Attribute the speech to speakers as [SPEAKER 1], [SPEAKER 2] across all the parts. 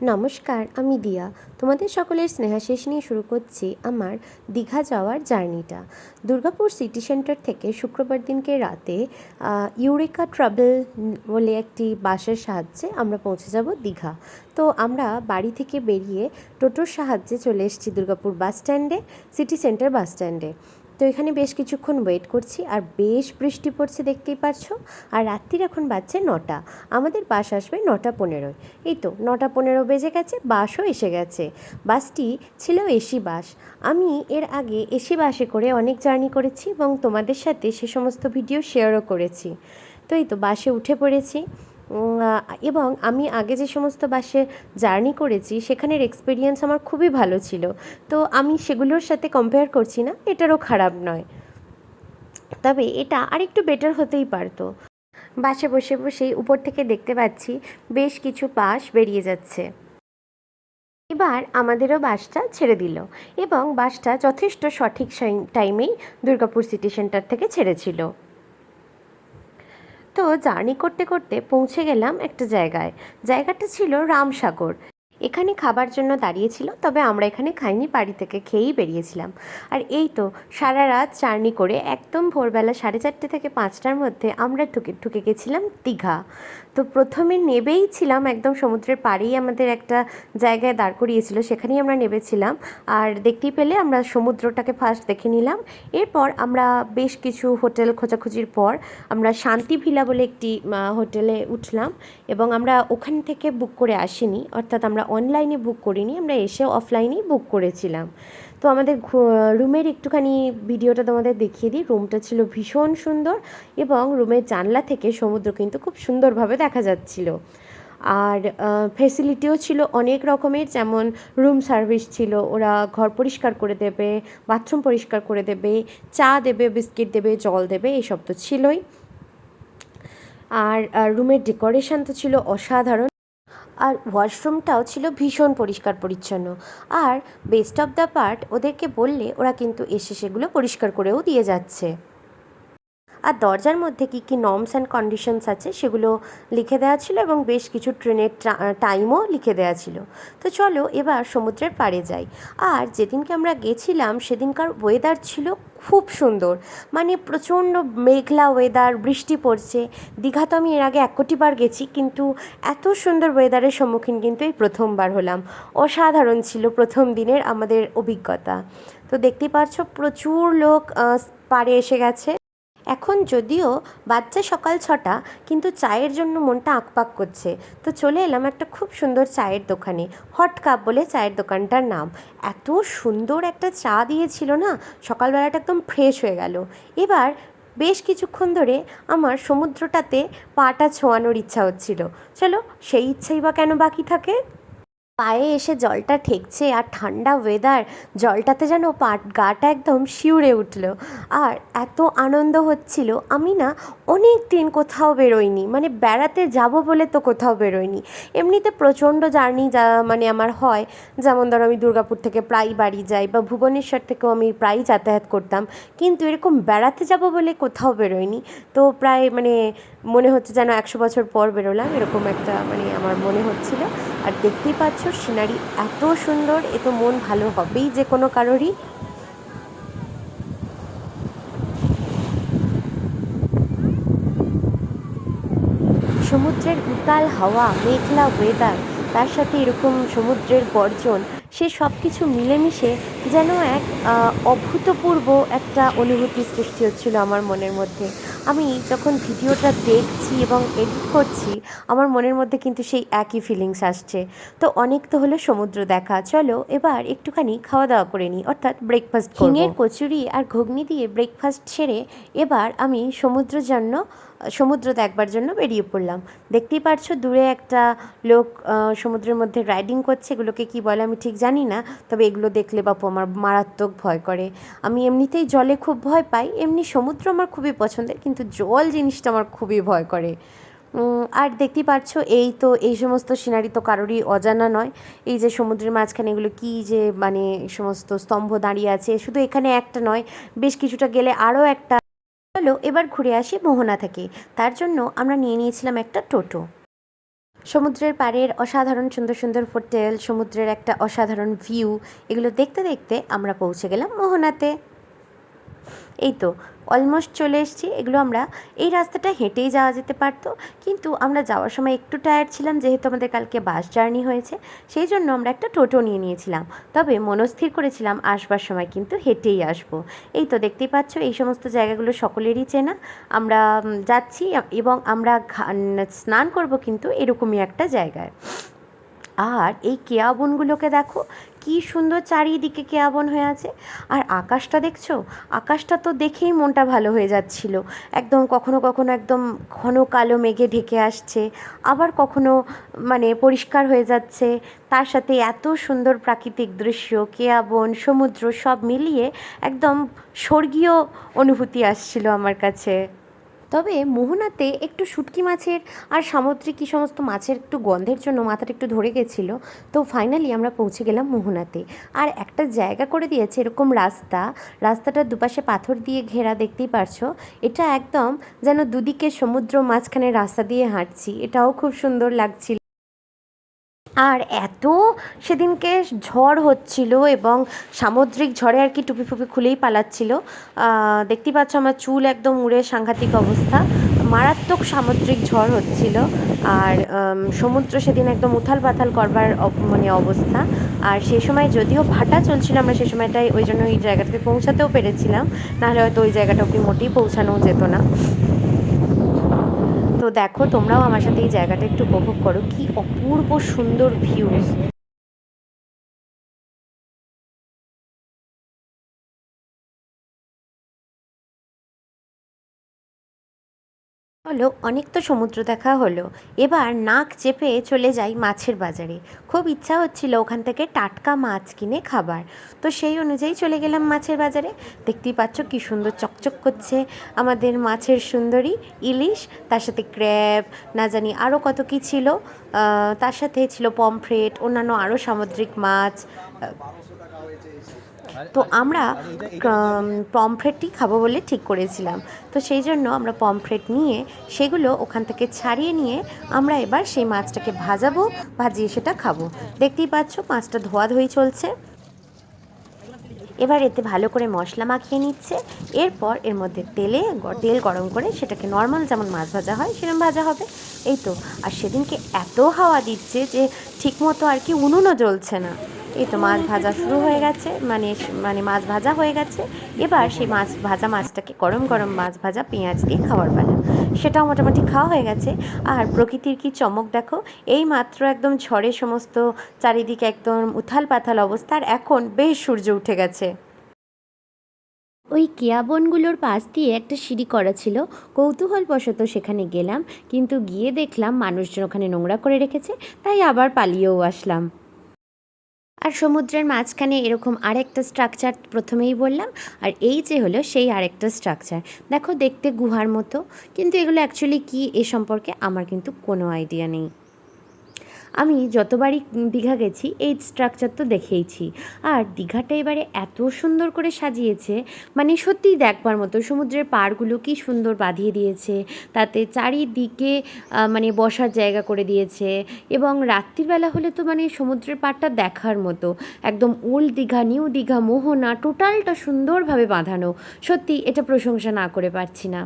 [SPEAKER 1] নমস্কার, আমি দিয়া। তোমাদের সকলের স্নেহাশিস নিয়ে শুরু করছি আমার দীঘা যাওয়ার জার্নিটা। দুর্গাপুর সিটি সেন্টার থেকে শুক্রবার দিনকে রাতে ইউরেকা ট্রাভেল বলে একটি বাসের সাহায্যে আমরা পৌঁছে যাব দীঘা। তো আমরা বাড়ি থেকে বেরিয়ে টোটোর সাহায্যে চলে এসেছি দুর্গাপুর বাস স্ট্যান্ডে, সিটি সেন্টার বাস স্ট্যান্ডে। তো এখানে বেশ কিছুক্ষণ ওয়েট করছি, আর বেশ বৃষ্টি পড়ছে দেখতেই পারছো। আর রাত্রির এখন বাজছে 9টা, আমাদের বাস আসবে 9:15। এই তো 9:15 বেজে গেছে, বাসও এসে গেছে। বাসটি ছিল এসি বাস। আমি এর আগে এসি বাসে করে অনেক জার্নি করেছি এবং তোমাদের সাথে সে সমস্ত ভিডিও শেয়ারও করেছি। তো এই তো বাসে উঠে পড়েছি, এবং আমি আগে যে সমস্ত বাসে জার্নি করেছি সেখানের এক্সপিরিয়েন্স আমার খুবই ভালো ছিল। তো আমি সেগুলোর সাথে কম্পেয়ার করছি না, এটারও খারাপ নয়, তবে এটা আরেকটু বেটার হতেই পারতো। বাসে বসে বসেই উপর থেকে দেখতে পাচ্ছি বেশ কিছু বাস বেরিয়ে যাচ্ছে। এবার আমাদেরও বাসটা ছেড়ে দিল, এবং বাসটা যথেষ্ট সঠিক টাইমেই দুর্গাপুর সিটি সেন্টার থেকে ছেড়েছিল। তো জার্নি করতে করতে পৌঁছে গেলাম একটা জায়গায়। জায়গাটা ছিল রামসাগর। এখানে খাবার জন্য দাঁড়িয়েছিল, তবে আমরা এখানে খাইনি, বাড়ি থেকে খেয়েই বেরিয়েছিলাম। আর এই তো সারা রাত জার্নি করে একদম ভোরবেলা 4:30 থেকে 5টার মধ্যে আমরা ঢুকে গেছিলাম দীঘা। তো প্রথমে নেবেই ছিলাম একদম সমুদ্রের পাড়েই, আমাদের একটা জায়গায় দাঁড় করিয়েছিল, সেখানেই আমরা নেবেছিলাম। আর দেখতেই পেলে আমরা সমুদ্রটাকে ফার্স্ট দেখে নিলাম। এরপর আমরা বেশ কিছু হোটেল খোঁজাখুঁজির পর আমরা শান্তি ভিলা বলে একটি হোটেলে উঠলাম, এবং আমরা ওখান থেকে বুক করে আসিনি, অর্থাৎ আমরা অনলাইনে বুক করিনি, আমরা এসে অফলাইনেই বুক করেছিলাম। তো আমাদের রুমের একটুখানি ভিডিওটা তোমাদের দেখিয়ে দিই। রুমটা ছিল ভীষণ সুন্দর, এবং রুমের জানলা থেকে সমুদ্র কিন্তু খুব সুন্দরভাবে দেখা যাচ্ছিল। আর ফেসিলিটিও ছিল অনেক রকমের, যেমন রুম সার্ভিস ছিল, ওরা ঘর পরিষ্কার করে দেবে, বাথরুম পরিষ্কার করে দেবে, চা দেবে, বিস্কিট দেবে, জল দেবে, এসব তো ছিলই। আর রুমের ডেকোরেশন তো ছিল অসাধারণ, আর ওয়াশরুমটাও ছিল ভীষণ পরিষ্কার পরিচ্ছন্ন। আর বেস্ট অফ দ্য পার্ট, ওদেরকে বললে ওরা কিন্তু এসে সেগুলো পরিষ্কার করেও দিয়ে যাচ্ছে। আর দরজার মধ্যে কী কী নর্মস অ্যান্ড কন্ডিশনস আছে সেগুলো লিখে দেওয়া ছিল, এবং বেশ কিছু ট্রেনের টাইমও লিখে দেওয়া ছিল। তো চলো এবার সমুদ্রের পাড়ে যাই। আর যেদিনকে আমরা গেছিলাম সেদিনকার ওয়েদার ছিল খুব সুন্দর, মানে প্রচণ্ড মেঘলা ওয়েদার, বৃষ্টি পড়ছে। দীঘা তো আমি এর আগে 1 কোটিবার গেছি, কিন্তু এত সুন্দর ওয়েদারের সম্মুখীন কিন্তু এই প্রথমবার হলাম। অসাধারণ ছিল প্রথম দিনের আমাদের অভিজ্ঞতা। তো দেখতেই পাচ্ছ প্রচুর লোক পাড়ে এসে গেছে। এখন যদিও বাজছে সকাল 6টা, কিন্তু চায়ের জন্য মনটা আঁকপাক করছে। তো চলে এলাম একটা খুব সুন্দর চায়ের দোকানে, হট কাপ বলে চায়ের দোকানটার নাম। এত সুন্দর একটা চা দিয়েছিল না, সকালবেলাটা একদম ফ্রেশ হয়ে গেল। এবার বেশ কিছুক্ষণ ধরে আমার সমুদ্রটাতে পাটা ছোঁয়ানোর ইচ্ছা হচ্ছিল। চলো, সেই ইচ্ছাই বা কেন বাকি থাকে। পায়ে এসে জলটা ঠেকছে, আর ঠান্ডা ওয়েদার, জলটাতে যেন গাটা একদম শিউরে উঠল। আর এত আনন্দ হচ্ছিল, আমি না অনেক দিন কোথাও বেরোইনি, মানে বেড়াতে যাব বলে তো কোথাও বেরোইনি। এমনিতে প্রচণ্ড জার্নি মানে আমার হয়, যেমন ধরো আমি দুর্গাপুর থেকে প্রায় বাড়ি যাই, বা ভুবনেশ্বর থেকেও আমি প্রায় যাতায়াত করতাম, কিন্তু এরকম বেড়াতে যাব বলে কোথাও বেরোইনি। তো প্রায় মানে মনে হচ্ছে যেন 100 বছর পর বেরোলাম, এরকম একটা মানে আমার মনে হচ্ছিল। আর দেখতেই পাচ্ছ সিনারি এত সুন্দর, এ তো মন ভালো হবেই যে কোনো কারোরই। সমুদ্রের উতাল হাওয়া, মেঘলা ওয়েদার, তার সাথে এরকম সমুদ্রের গর্জন, সে সব কিছু মিলেমিশে যেন এক অভূতপূর্ব একটা অনুভূতি সৃষ্টি হচ্ছিল আমার মনের মধ্যে। আমি যখন ভিডিওটা দেখছি এবং এডিট করছি, আমার মনের মধ্যে কিন্তু সেই একই ফিলিংস আসছে। তো অনেক তো হলো সমুদ্র দেখা, চলো এবার একটুখানি খাওয়া দাওয়া করে নিই, অর্থাৎ ব্রেকফাস্ট করব। হিঙের কচুরি আর ঘুগনি দিয়ে ব্রেকফাস্ট সেরে এবার আমি সমুদ্র দেখবার জন্য বেরিয়ে পড়লাম। দেখতেই পারছো দূরে একটা লোক সমুদ্রের মধ্যে রাইডিং করছে, এগুলোকে কি বলে আমি ঠিক জানি না, তবে এগুলো দেখলে বাপু আমার মারাত্মক ভয় করে। আমি এমনিতেই জলে খুব ভয় পাই, এমনি সমুদ্র আমার খুবই পছন্দের, কিন্তু জল জিনিসটা আমার খুবই ভয় করে। আর দেখতেই পাচ্ছ এই সমস্ত সিনারি তো কারোরই অজানা নয়। এই যে সমুদ্রের মাঝখানে এগুলো কী যে মানে সমস্ত স্তম্ভ দাঁড়িয়ে আছে, শুধু এখানে একটা নয়, বেশ কিছুটা গেলে আরও একটা। চলো এবার ঘুরে আসি মোহনা থেকে। তার জন্য আমরা নিয়ে নিয়েছিলাম একটা টোটো। সমুদ্রের পাড়ের অসাধারণ সুন্দর সুন্দর হোটেল, সমুদ্রের একটা অসাধারণ ভিউ, এগুলো দেখতে দেখতে আমরা পৌঁছে গেলাম মোহনাতে। এই তো অলমোস্ট চলে এসেছি। এগুলো আমরা এই রাস্তাটা হেঁটেই যাওয়া যেতে পারতো, কিন্তু আমরা যাওয়ার সময় একটু টায়ার্ড ছিলাম, যেহেতু আমাদের কালকে বাস জার্নি হয়েছে, সেই জন্য আমরা একটা টোটো নিয়ে নিয়েছিলাম। তবে মনস্থির করেছিলাম আসবার সময় কিন্তু হেঁটেই আসবো। এই তো দেখতেই পাচ্ছ এই সমস্ত জায়গাগুলো সকলেরই চেনা। আমরা যাচ্ছি এবং আমরা স্নান করব কিন্তু এরকমই একটা জায়গায়। আর এই কেয়া বনগুলোকে দেখো, কি সুন্দর চারিদিকে কেয়া বন হয়ে আছে। আর আকাশটা দেখছো, আকাশটা তো দেখেই মনটা ভালো হয়ে যাচ্ছিল। একদম কখনো কখনো একদম ঘন কালো মেঘে ঢেকে আসছে, আবার কখনো মানে পরিষ্কার হয়ে যাচ্ছে। তার সাথে এত সুন্দর প্রাকৃতিক দৃশ্য, কেয়া বন, সমুদ্র সব মিলিয়ে একদম স্বর্গীয় অনুভূতি আসছিল আমার কাছে। তবে মোহনাতে একটু শুটকি মাছের আর সামুদ্রিক কী সমস্ত মাছের একটু গন্ধের জন্য মাথাটা একটু ধরে গেছিলো। তো ফাইনালি আমরা পৌঁছে গেলাম মোহনাতে। আর একটা জায়গা করে দিয়েছে এরকম রাস্তাটার দুপাশে পাথর দিয়ে ঘেরা, দেখতেই পারছো। এটা একদম যেন দুদিকে সমুদ্র, মাঝখানে রাস্তা দিয়ে হাঁটছি, এটাও খুব সুন্দর লাগছিল। আর এত সেদিনকে ঝড় হচ্ছিল এবং সামুদ্রিক ঝড়ে আর কি টুপি ফুপি খুলেই পালাচ্ছিল। দেখতেই পাচ্ছ আমার চুল একদম উড়ে সাংঘাতিক অবস্থা। মারাত্মক সামুদ্রিক ঝড় হচ্ছিল। আর সমুদ্র সেদিন একদম উথাল পাথাল করবার মানে অবস্থা। আর সেই সময় যদিও ভাটা চলছিল, আমরা সেই সময়টাই ওই জন্য ওই জায়গাটাতে পৌঁছাতেও পেরেছিলাম, নাহলে হয়তো ওই জায়গাটা অব্দি মোটেই পৌঁছানো যেত না। তো দেখো তোমরাও আমার সাথে এই জায়গাটা একটু উপভোগ করো, কি অপূর্ব সুন্দর ভিউজ। হলো অনেক তো সমুদ্র দেখা হলো, এবার নাক চেপে চলে যাই মাছের বাজারে। খুব ইচ্ছা হচ্ছিল ওখান থেকে টাটকা মাছ কিনে খাবার, তো সেই অনুযায়ী চলে গেলাম মাছের বাজারে। দেখতেই পাচ্ছ কি সুন্দর চকচক করছে আমাদের মাছের সুন্দরী ইলিশ, তার সাথে ক্র্যাব, না জানি আরও কত কী ছিল। তার সাথে ছিল পমফ্রেট, অন্যান্য আরও সামুদ্রিক মাছ। তো আমরা পমফ্রেটই খাবো বলে ঠিক করেছিলাম। তো সেই জন্য আমরা পমফ্রেট নিয়ে সেগুলো ওখান থেকে ছাড়িয়ে নিয়ে আমরা এবার সেই মাছটাকে ভাজাবো, ভাজিয়ে সেটা খাবো। দেখতেই পাচ্ছ মাছটা ধোয়াধুয়ি চলছে। এবার এতে ভালো করে মশলা মাখিয়ে নিচ্ছে। এরপর এর মধ্যে তেল গরম করে সেটাকে নর্মাল যেমন মাছ ভাজা হয় সেরকম ভাজা হবে। এই তো। আর সেদিনকে এত হাওয়া দিচ্ছে যে ঠিকমতো আর কি উনুনও জ্বলছে না। এই তো মাছ ভাজা শুরু হয়ে গেছে, মানে মানে মাছ ভাজা হয়ে গেছে। এবার সেই মাছটাকে গরম গরম মাছ ভাজা পেঁয়াজ দিয়ে খাওয়ার বেলা, সেটাও মোটামুটি খাওয়া হয়ে গেছে। আর প্রকৃতির কি চমক দেখো, এই মাত্র একদম ঝড়ে সমস্ত চারিদিকে একদম উথাল পাথাল অবস্থা, আর এখন বেশ সূর্য উঠে গেছে। ওই কেয়া বনগুলোর পাশ দিয়ে একটা সিঁড়ি করা ছিল, কৌতূহলবশত সেখানে গেলাম, কিন্তু গিয়ে দেখলাম মানুষজন ওখানে নোংরা করে রেখেছে, তাই আবার পালিয়েও আসলাম। আর সমুদ্রের মাঝখানে এরকম আরেকটা স্ট্রাকচার প্রথমেই বললাম, আর এই যে হলো সেই আরেকটা স্ট্রাকচার। দেখো দেখতে গুহার মতো, কিন্তু এগুলো অ্যাকচুয়ালি কী এ সম্পর্কে আমার কিন্তু কোনো আইডিয়া নেই। আমি যতবারই দীঘা গেছি এই স্ট্রাকচার তো দেখেইছি। আর দীঘাটা এবারে এত সুন্দর করে সাজিয়েছে, মানে সত্যিই দেখবার মতো। সমুদ্রের পাড়গুলো কি সুন্দর বাঁধিয়ে দিয়েছে, তাতে চারিদিকে মানে বসার জায়গা করে দিয়েছে। এবং রাত্রিবেলা হলে তো মানে সমুদ্রের পাড়টা দেখার মতো, একদম ওল্ড দীঘা, নিউ দীঘা, মোহনা টোটালটা সুন্দরভাবে বাঁধানো। সত্যি এটা প্রশংসা না করে পারছি না।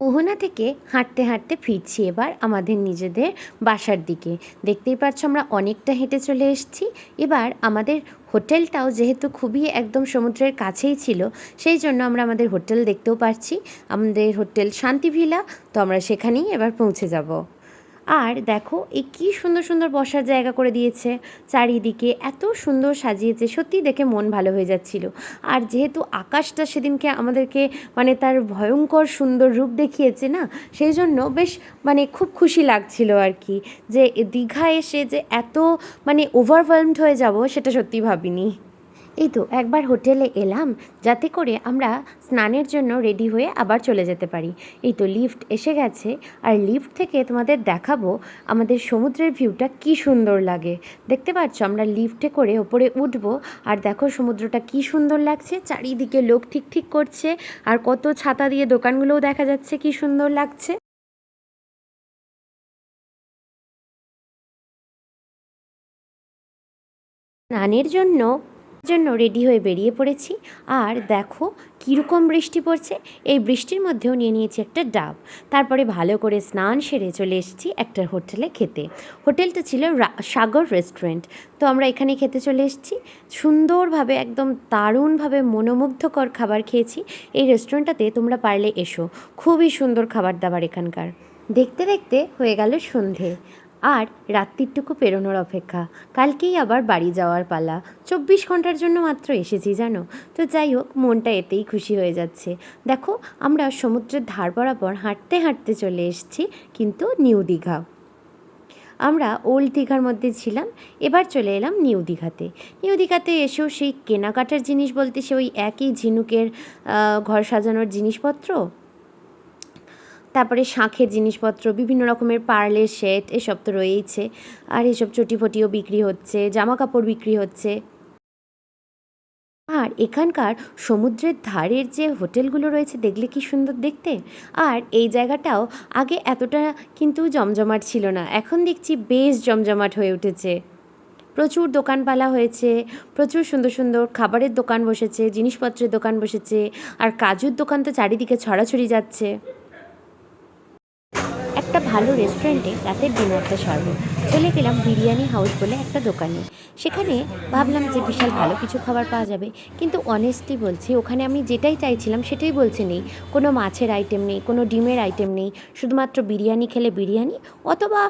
[SPEAKER 1] মোহনা থেকে হাঁটতে হাঁটতে ফিরছি এবার আমাদের নিজেদের বাসার দিকে। দেখতেই পাচ্ছ আমরা অনেকটা হেঁটে চলে এসেছি। এবার আমাদের হোটেলটাও যেহেতু খুবই একদম সমুদ্রের কাছেই ছিল, সেই জন্য আমরা আমাদের হোটেল দেখতেও পাচ্ছি। আমাদের হোটেল শান্তি ভিলা, তো আমরা সেখানেই এবার পৌঁছে যাব। আর দেখো এই কী সুন্দর সুন্দর বসার জায়গা করে দিয়েছে, চারিদিকে এত সুন্দর সাজিয়েছে, সত্যি দেখে মন ভালো হয়ে যাচ্ছিল। আর যেহেতু আকাশটা সেদিনকে আমাদেরকে মানে তার ভয়ঙ্কর সুন্দর রূপ দেখিয়েছে না, সেই জন্য বেশ মানে খুব খুশি লাগছিল আর কি, যে দীঘা এসে যে এত মানে ওভারওয়েলমড হয়ে যাব সেটা সত্যি ভাবিনি। এই তো একবার হোটেলে এলাম, যাতে করে আমরা স্নানের জন্য রেডি হয়ে আবার চলে যেতে পারি। এই তো লিফট এসে গেছে, আর লিফট থেকে তোমাদের দেখাবো আমাদের সমুদ্রের ভিউটা কি সুন্দর লাগে। দেখতে পাচ্ছ আমরা লিফটে করে ওপরে উঠবো, আর দেখো সমুদ্রটা কি সুন্দর লাগছে, চারিদিকে লোক ঠিক ঠিক করছে, আর কত ছাতা দিয়ে দোকানগুলোও দেখা যাচ্ছে, কি সুন্দর লাগছে। স্নানের জন্য রেডি হয়ে বেরিয়ে পড়েছি। আর দেখো কীরকম বৃষ্টি পড়ছে। এই বৃষ্টির মধ্যেও নিয়ে নিয়েছি একটা ডাব। তারপরে ভালো করে স্নান সেরে চলে এসেছি একটা হোটেলে খেতে। হোটেলটা ছিল সাগর রেস্টুরেন্ট। তো আমরা এখানে খেতে চলে এসেছি। সুন্দরভাবে একদম দারুণভাবে মনোমুগ্ধকর খাবার খেয়েছি। এই রেস্টুরেন্টটাতে তোমরা পারলে এসো, খুবই সুন্দর খাবার দাবার এখানকার। দেখতে দেখতে হয়ে গেল সন্ধে, আর রাত্রিটুকু পেরোনোর অপেক্ষা। কালকেই আবার বাড়ি যাওয়ার পালা। 24 ঘন্টার জন্য মাত্র এসেছি জানো। তো যাই হোক, মনটা এতেই খুশি হয়ে যাচ্ছে। দেখো আমরা সমুদ্রের ধার বরাবর হাঁটতে হাঁটতে চলে এসেছি কিন্তু নিউ দীঘা। আমরা ওল্ড দীঘার মধ্যে ছিলাম, এবার চলে এলাম নিউ দীঘাতে। নিউ দীঘাতে এসেও সেই কেনাকাটার জিনিস বলতে সে ওই একই ঝিনুকের ঘর সাজানোর জিনিসপত্র, তারপরে শাঁখের জিনিসপত্র, বিভিন্ন রকমের পার্লের সেট, এসব তো রয়েইছে। আর এসব চটিফটিও বিক্রি হচ্ছে, জামা কাপড় বিক্রি হচ্ছে। আর এখানকার সমুদ্রের ধারের যে হোটেলগুলো রয়েছে দেখলে কি সুন্দর দেখতে। আর এই জায়গাটাও আগে এতটা কিন্তু জমজমাট ছিল না, এখন দেখছি বেশ জমজমাট হয়ে উঠেছে। প্রচুর দোকানপালা হয়েছে, প্রচুর সুন্দর সুন্দর খাবারের দোকান বসেছে, জিনিসপত্রের দোকান বসেছে। আর কাজুর দোকান তো চারিদিকে ছড়াছড়ি যাচ্ছে। একটা ভালো রেস্টুরেন্টে রাতের ডিনারটা সারব। চলে গেলাম বিরিয়ানি হাউস বলে একটা দোকানে। সেখানে ভাবলাম যে বিশাল ভালো কিছু খাবার পাওয়া যাবে, কিন্তু অনেস্টলি বলছি ওখানে আমি যেটাই চাইছিলাম সেটাই বলছে নেই। কোনো মাছের আইটেম নেই, কোনো ডিমের আইটেম নেই, শুধুমাত্র বিরিয়ানি খেলে বিরিয়ানি, অথবা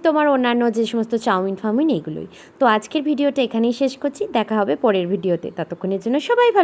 [SPEAKER 1] তোমার অন্যান্য যে সমস্ত চাউমিন ফাউমিন এইগুলোই। তো আজকের ভিডিওটা এখানেই শেষ করছি, দেখা হবে পরের ভিডিওতে। ততক্ষণের জন্য সবাই ভালো।